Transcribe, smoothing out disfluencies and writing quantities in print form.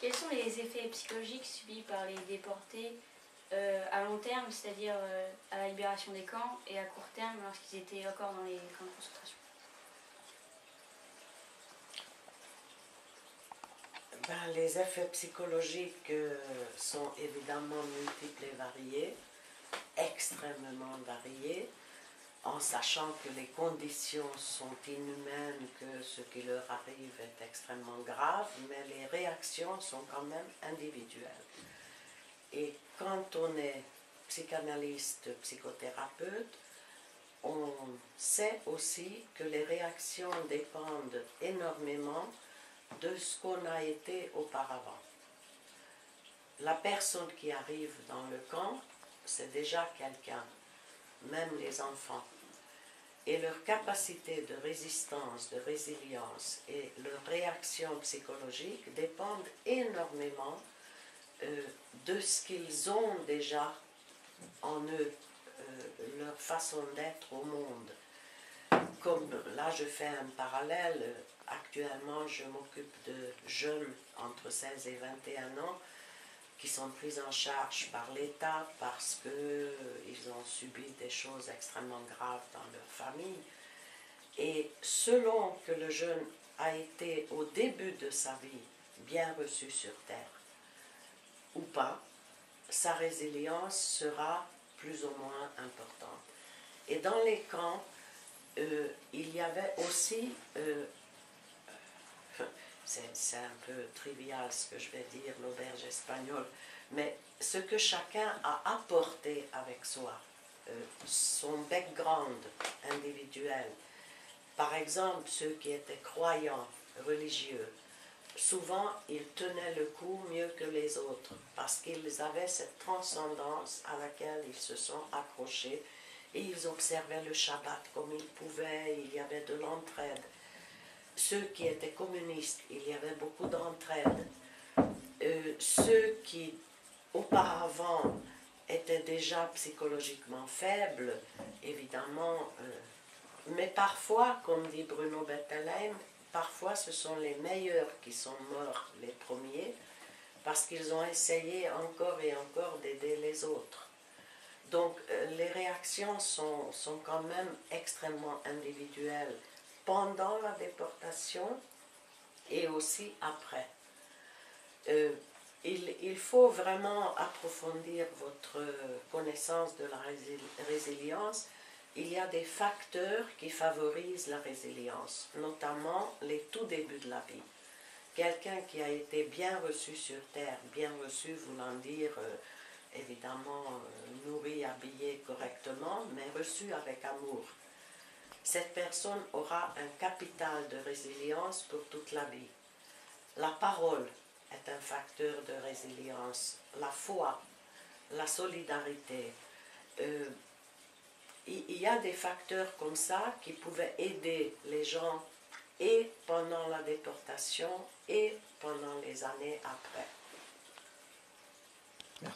Quels sont les effets psychologiques subis par les déportés à long terme, c'est-à-dire à la libération des camps, et à court terme lorsqu'ils étaient encore dans les camps de concentration? Ben, les effets psychologiques sont évidemment multiples et variés, extrêmement variés, en sachant que les conditions sont inhumaines, que ce qui leur arrive est extrêmement grave, mais les réactions sont quand même individuelles. Et quand on est psychanalyste, psychothérapeute, on sait aussi que les réactions dépendent énormément de ce qu'on a été auparavant. La personne qui arrive dans le camp, c'est déjà quelqu'un, même les enfants. Et leur capacité de résistance, de résilience et leur réaction psychologique dépendent énormément de ce qu'ils ont déjà en eux, leur façon d'être au monde. Comme là, je fais un parallèle. Actuellement, je m'occupe de jeunes entre 16 et 21 ans qui sont pris en charge par l'État parce qu'ils ont subi des choses extrêmement graves dans leur famille. Et selon que le jeune a été au début de sa vie bien reçu sur Terre ou pas, sa résilience sera plus ou moins importante. Et dans les camps, il y avait aussi, c'est un peu trivial ce que je vais dire, l'auberge espagnole, mais ce que chacun a apporté avec soi, son background individuel. Par exemple, ceux qui étaient croyants, religieux, souvent ils tenaient le coup mieux que les autres parce qu'ils avaient cette transcendance à laquelle ils se sont accrochés. Et ils observaient le Shabbat comme ils pouvaient, il y avait de l'entraide. Ceux qui étaient communistes, il y avait beaucoup d'entraide. Ceux qui, auparavant, étaient déjà psychologiquement faibles, évidemment, mais parfois, comme dit Bruno Bettelheim, parfois ce sont les meilleurs qui sont morts les premiers, parce qu'ils ont essayé encore et encore d'aider les autres. Donc les réactions sont quand même extrêmement individuelles pendant la déportation et aussi après. Il faut vraiment approfondir votre connaissance de la résilience. Il y a des facteurs qui favorisent la résilience, notamment les tout débuts de la vie. Quelqu'un qui a été bien reçu sur Terre, bien reçu voulant dire évidemment nourri, habillé correctement, mais reçu avec amour. Cette personne aura un capital de résilience pour toute la vie. La parole est un facteur de résilience, la foi, la solidarité. Il y a des facteurs comme ça qui pouvaient aider les gens et pendant la déportation et pendant les années après.